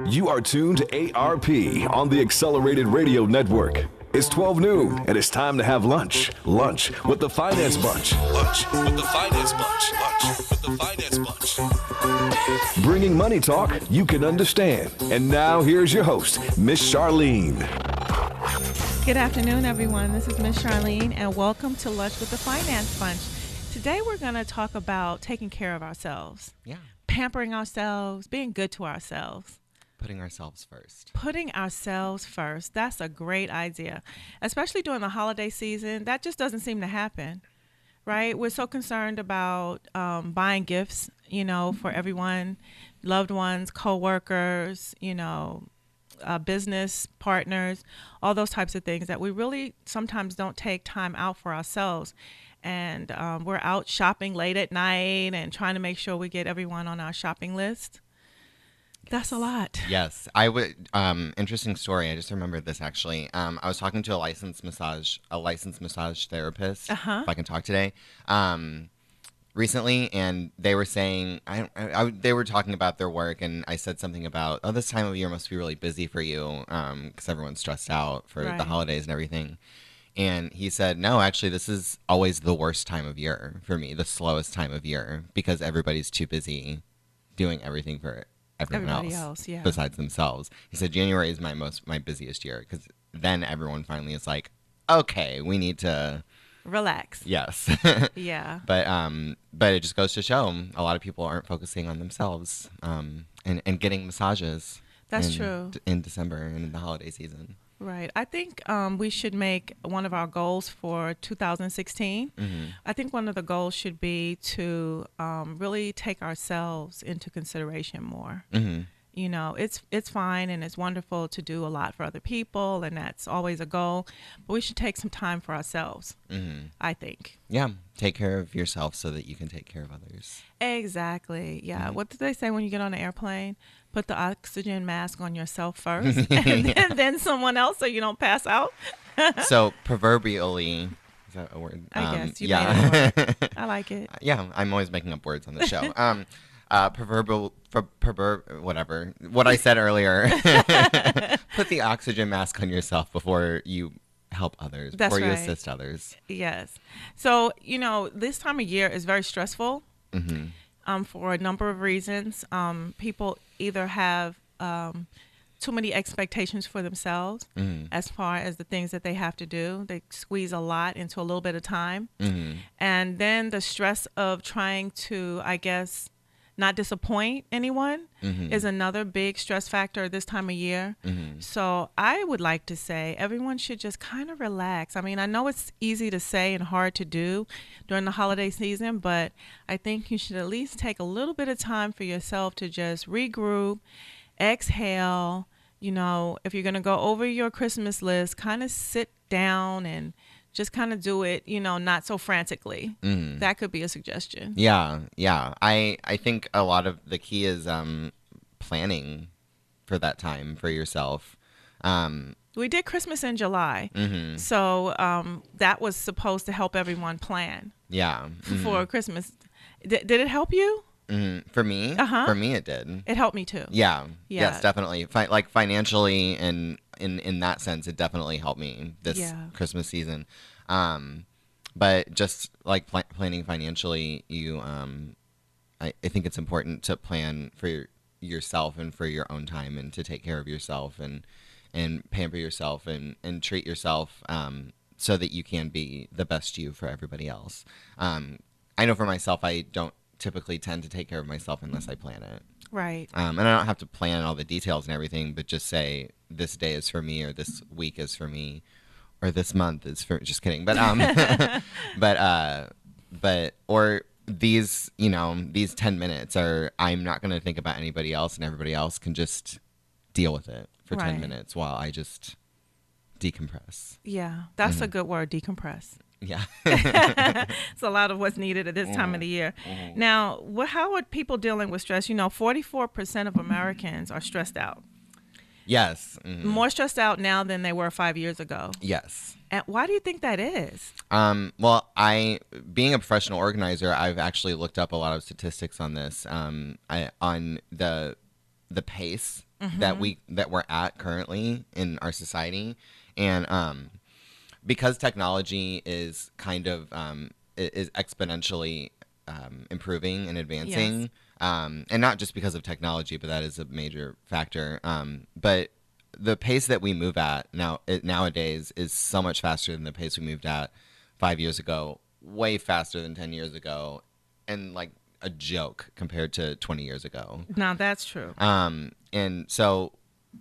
You are tuned to ARP on the Accelerated Radio Network. It's 12 noon, and it's time to have lunch. Lunch with the Finance Bunch. Lunch with the Finance Bunch. Lunch with the Finance Bunch. Bringing money talk you can understand. And now here's your host, Miss Charline. Good afternoon, everyone. This is Miss Charline, and welcome to Lunch with the Finance Bunch. Today, we're going to talk about taking care of ourselves. Yeah. Pampering ourselves, being good to ourselves. Putting ourselves first. Putting ourselves first. That's a great idea, especially during the holiday season. That just doesn't seem to happen, right? We're so concerned about buying gifts, for everyone, loved ones, coworkers, business partners, all those types of things that we really sometimes don't take time out for ourselves. And we're out shopping late at night and trying to make sure we get everyone on our shopping list. That's a lot. Yes. I would, interesting story. I just remembered this actually. I was talking to a licensed massage therapist, if I can talk today, recently, and they were saying, they were talking about their work, and I said something about, this time of year must be really busy for you, because everyone's stressed out for the holidays and everything. And he said, no, actually, this is always the worst time of year for me, the slowest time of year, because everybody's too busy doing everything for everybody else besides themselves. He said January is my busiest year, because then everyone finally is like, okay, we need to relax. Yes. Yeah. But it just goes to show a lot of people aren't focusing on themselves and getting massages. That's true. In December and in the holiday season. Right. I think we should make one of our goals for 2016. Mm-hmm. I think one of the goals should be to really take ourselves into consideration more. Mm-hmm. It's fine and it's wonderful to do a lot for other people, and that's always a goal. But we should take some time for ourselves, I think. Yeah. Take care of yourself so that you can take care of others. Exactly. Yeah. Mm-hmm. What do they say when you get on an airplane? Put the oxygen mask on yourself first and then someone else so you don't pass out. So proverbially, is that a word? I guess. You made it a word. I like it. Yeah. I'm always making up words on the show. Whatever. What I said earlier. Put the oxygen mask on yourself before you help others, before you assist others. Yes. So, this time of year is very stressful for a number of reasons. People either have too many expectations for themselves as far as the things that they have to do. They squeeze a lot into a little bit of time. And then the stress of trying to, I guess, not disappoint anyone is another big stress factor this time of year. So I would like to say everyone should just kind of relax. I mean, I know it's easy to say and hard to do during the holiday season, but I think you should at least take a little bit of time for yourself to just regroup, exhale. If you're going to go over your Christmas list, kind of sit down and just kind of do it, not so frantically. That could be a suggestion. Yeah. I think a lot of the key is planning for that time for yourself. We did Christmas in July. So that was supposed to help everyone plan. Yeah. For Christmas. Did it help you? For me? For me, it did. It helped me too. Yeah. Yes, definitely. Like financially and in that sense, it definitely helped me this Christmas season. But just like planning financially, I think it's important to plan for yourself and for your own time, and to take care of yourself and pamper yourself and treat yourself so that you can be the best you for everybody else. I know for myself, I don't typically tend to take care of myself unless I plan it. Right. And I don't have to plan all the details and everything, but just say this day is for me, or this week is for me, or this month is for, just kidding. But, or these 10 minutes are, I'm not going to think about anybody else, and everybody else can just deal with it for 10 minutes while I just decompress. Yeah. That's a good word, decompress. Yeah. It's a lot of what's needed at this time of the year. Now, how are people dealing with stress? 44% of Americans are stressed out. Yes. More stressed out now than they were 5 years ago. Yes. And why do you think that is? Well, being a professional organizer, I've actually looked up a lot of statistics on this, on the pace that we're at currently in our society, and because technology is kind of is exponentially improving and advancing. Yes. And not just because of technology, but that is a major factor. But the pace that we move at nowadays is so much faster than the pace we moved at 5 years ago, way faster than 10 years ago, and like a joke compared to 20 years ago. Now that's true. And so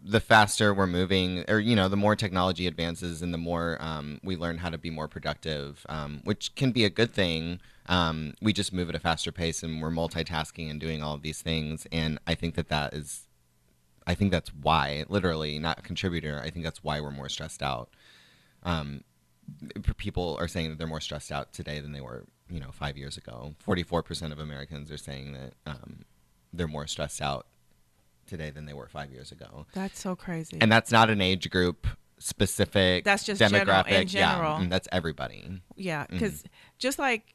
the faster we're moving, or, the more technology advances and the more we learn how to be more productive, which can be a good thing. We just move at a faster pace and we're multitasking and doing all of these things. And I think I think that's why, literally, not a contributor, I think that's why we're more stressed out. People are saying that they're more stressed out today than they were, 5 years ago. 44% of Americans are saying that they're more stressed out today than they were 5 years ago. That's so crazy. And that's not an age group specific. That's just demographic. in general. Yeah, that's everybody. Yeah, because just like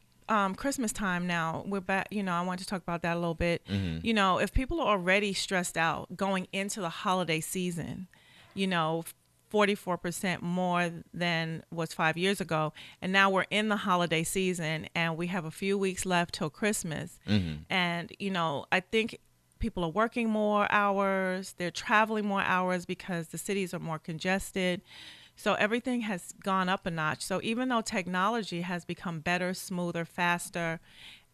Christmas time now, we're back. I want to talk about that a little bit. If people are already stressed out going into the holiday season, 44% more than was 5 years ago, and now we're in the holiday season and we have a few weeks left till Christmas. And I think people are working more hours, they're traveling more hours because the cities are more congested. So everything has gone up a notch. So even though technology has become better, smoother, faster,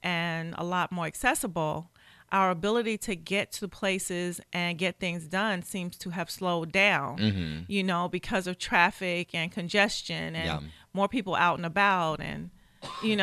and a lot more accessible, our ability to get to places and get things done seems to have slowed down, because of traffic and congestion and more people out and about. And, you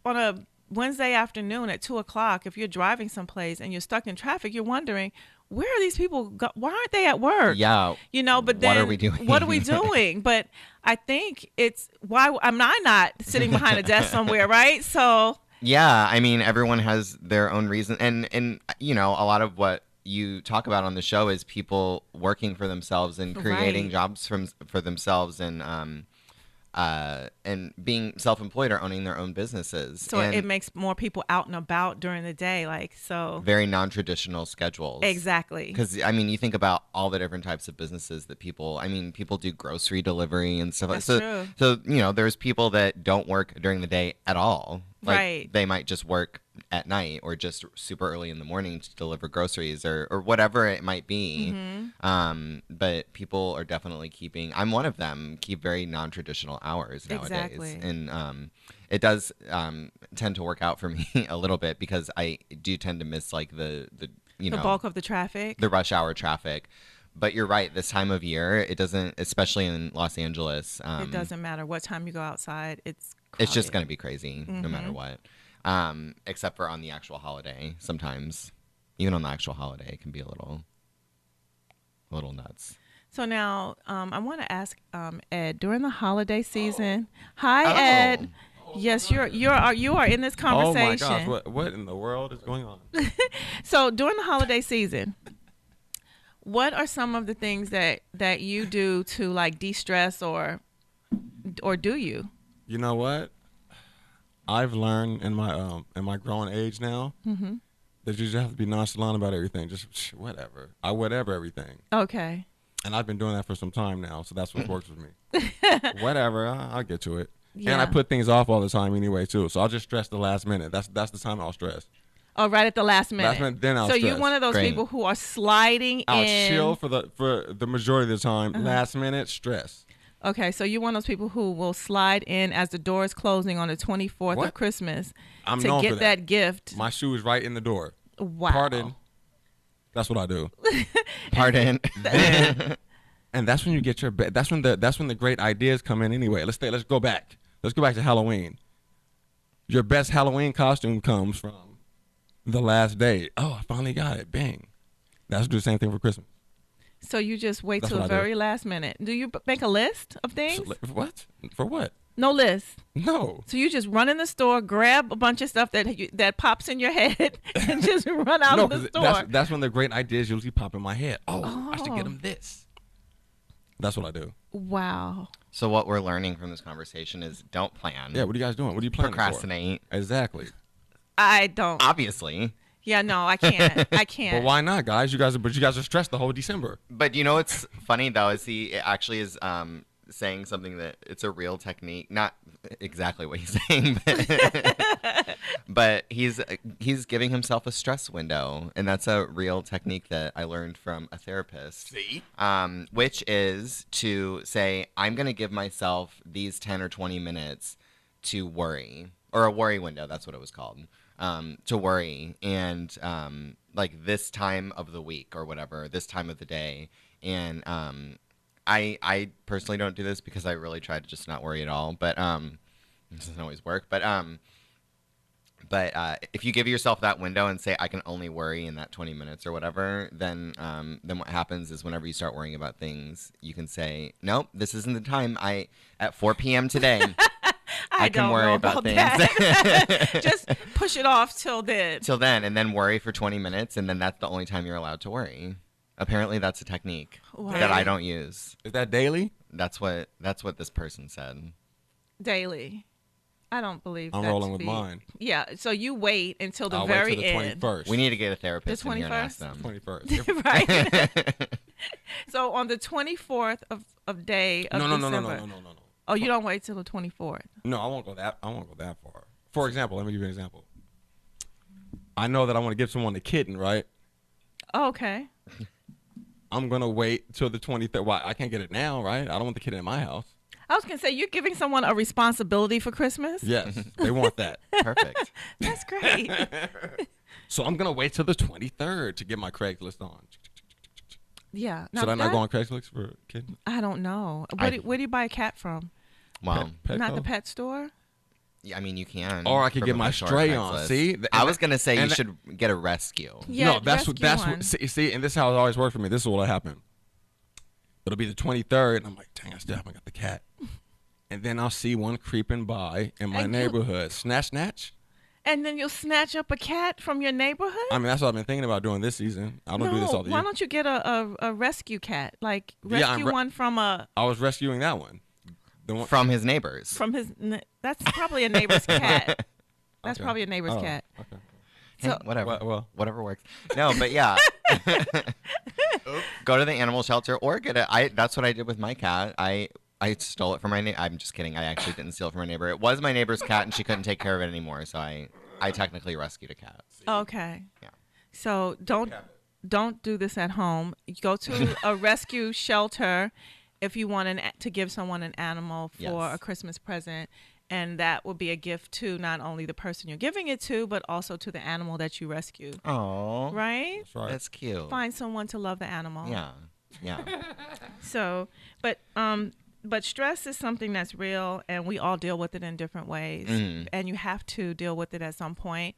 on a Wednesday afternoon at 2:00, if you're driving someplace and you're stuck in traffic, you're wondering, where are these people? Why aren't they at work? Yeah. But then what are we doing? What are we doing? But I think it's why am I not sitting behind a desk somewhere, right? So. Yeah, I mean, everyone has their own reason, and a lot of what you talk about on the show is people working for themselves and creating jobs for themselves, and being self-employed or owning their own businesses. So it makes more people out and about during the day, very non-traditional schedules. Exactly. Because you think about all the different types of businesses that people do grocery delivery and stuff. That's true. So there's people that don't work during the day at all. Right. They might just work at night or just super early in the morning to deliver groceries or whatever it might be. But people are definitely I'm one of them, keep very non-traditional hours nowadays. Exactly. And it does tend to work out for me a little bit because I do tend to miss the bulk of the traffic, the rush hour traffic. But you're right. This time of year, it doesn't, especially in Los Angeles. It doesn't matter what time you go outside. It's just going to be crazy no matter what. Except for on the actual holiday. Sometimes, even on the actual holiday, it can be a little nuts. So now, I want to ask Ed, during the holiday season. Hi, Ed. Yes, you are in this conversation. Oh my gosh! What in the world is going on? So during the holiday season, what are some of the things that you do to de-stress or do you? You know what? I've learned in my growing age now that you just have to be nonchalant about everything. Just whatever. Whatever everything. Okay. And I've been doing that for some time now, so that's what works with me. Whatever. I'll get to it. Yeah. And I put things off all the time anyway too. So I'll just stress the last minute. That's the time I'll stress. Oh, right at the last minute. Last minute, then I'll so stress. you're one of those people who are sliding I'll in. chill for the majority of the time. Last minute, stress. Okay, so you're one of those people who will slide in as the door is closing on the 24th of Christmas I'm to known get for that gift. My shoe is right in the door. Wow. Pardon. That's what I do. Pardon. And that's when you get your that's when the great ideas come in anyway. Let's go back. Let's go back to Halloween. Your best Halloween costume comes from the last day. Oh, I finally got it. Bang. That's do the same thing for Christmas. So you just wait till the very last minute. Do you make a list of things? What? For what? No list. No. So you just run in the store, grab a bunch of stuff that pops in your head, and just run out of the store. That's when the great ideas usually pop in my head. Oh, I should get them this. That's what I do. Wow. So what we're learning from this conversation is don't plan. Yeah, what are you guys doing? What are you planning Procrastinate. for? Exactly. I don't. Obviously. Yeah, no, I can't. I can't. But why not, guys? You guys are stressed the whole December. But you know what's funny though is he actually is saying something that it's a real technique, not exactly what he's saying, but he's giving himself a stress window, and that's a real technique that I learned from a therapist. See? Which is to say, I'm going to give myself these 10 or 20 minutes to worry, or a worry window. That's what it was called. To worry, and like this time of the week or whatever, this time of the day, and I personally don't do this because I really try to just not worry at all, but it doesn't always work. But if you give yourself that window and say I can only worry in that 20 minutes or whatever, then what happens is whenever you start worrying about things, you can say, nope, this isn't the time. At 4 p.m. today. I can worry about things. Just push it off till then. And then worry for 20 minutes, and then that's the only time you're allowed to worry. Apparently, that's a technique that I don't use. Is that daily? That's what this person said. Daily. I don't believe I'm rolling with mine. Yeah, so you wait until the I'll very wait till the end. 21st. We need to get a therapist The in here and ask 21st? them. 21st. Right. So on the 24th of day of December. No. Oh, you don't wait till the 24th. No, I won't go that far. For example, let me give you an example. I know that I want to give someone a kitten, right? Oh, okay. I'm gonna wait till the 23rd. Why? I can't get it now, right? I don't want the kitten in my house. I was gonna say you're giving someone a responsibility for Christmas. Yes, they want that. Perfect. That's great. So I'm gonna wait till the 23rd to get my Craigslist on. Yeah. Should I not go on Craigslist for a kitten? I don't know. Where do you buy a cat from? Well, Not the pet store. yeah, I mean, you can. Or I could from get a my store stray on. Craigslist. See, I was gonna say you and should get a rescue. Yeah, no, that's what. See, and this is how it always worked for me. This is what'll happen. It'll be the 23rd, and I'm like, dang, I still haven't got the cat. And then I'll see one creeping by in my neighborhood. Snatch. And then you'll snatch up a cat from your neighborhood? I mean, that's what I've been thinking about doing this season. I don't do this all the year. Why don't you get a rescue cat? Like rescue one from a... I was rescuing that one. The one From his neighbors. That's probably a neighbor's cat. That's Okay. probably a neighbor's cat. Okay. Hey, So- whatever. Whatever works. No, but yeah. Go to the animal shelter or get it. That's what I did with my cat. I stole it from my neighbor. I'm just kidding. I actually didn't steal it from my neighbor. It was my neighbor's cat, and she couldn't take care of it anymore. So I technically rescued a cat. Okay. Yeah. So don't do this at home. You go to a rescue shelter if you want to give someone an animal for Yes. a Christmas present. And that will be a gift to not only the person you're giving it to, but also to the animal that you rescued. Oh, Right? That's right. that's cute. Find someone to love the animal. Yeah. So, but stress is something that's real, and we all deal with it in different ways. Mhm. And you have to deal with it at some point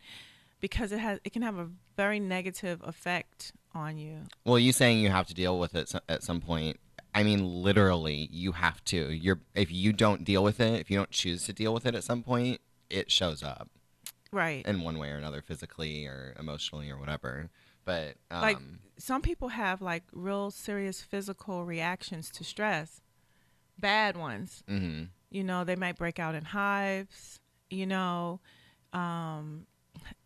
because it can have a very negative effect on you. Well, you saying you have to deal with it at some point. I mean, literally, you have to. If you don't deal with it, if you don't choose to deal with it at some point, it shows up Right. in one way or another, physically or emotionally or whatever. But Like some people have like real serious physical reactions to stress, bad ones. mhm. You know, they might break out in hives. You know,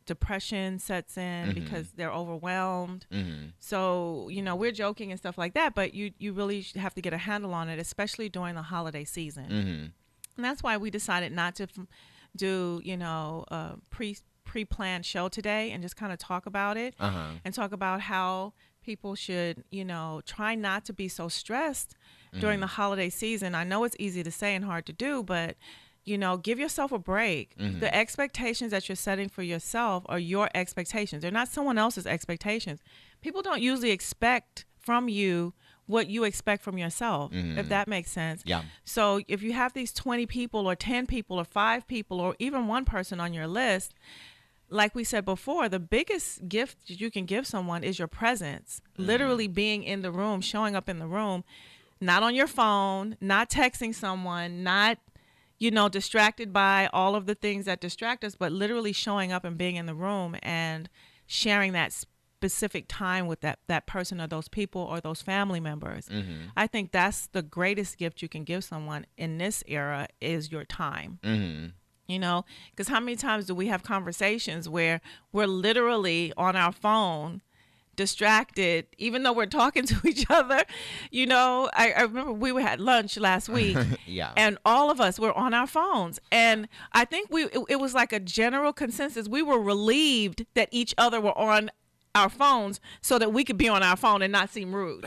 depression sets in because they're overwhelmed. Mhm. So, you know, we're joking and stuff like that, but you really have to get a handle on it, especially during the holiday season. Mhm. And that's why we decided not to do, you know, a pre-planned show today and just kind of talk about it and talk about how people should, you know, try not to be so stressed during the holiday season. I know it's easy to say and hard to do, but you know, give yourself a break. The expectations that you're setting for yourself are your expectations. They're not someone else's expectations. People don't usually expect from you what you expect from yourself, if that makes sense. Yeah. So if you have these 20 people or 10 people or 5 people or even one person on your list, like we said before, the biggest gift you can give someone is your presence. Literally being in the room, showing up in the room, not on your phone, not texting someone, not, you know, distracted by all of the things that distract us, but literally showing up and being in the room and sharing that specific time with that person or those people or those family members. I think that's the greatest gift you can give someone in this era is your time. You know, because how many times do we have conversations where we're literally on our phone, distracted, even though we're talking to each other? You know, I remember we had lunch last week, Yeah. and all of us were on our phones, and I think it was like a general consensus. We were relieved that each other were on our phones so that we could be on our phone and not seem rude.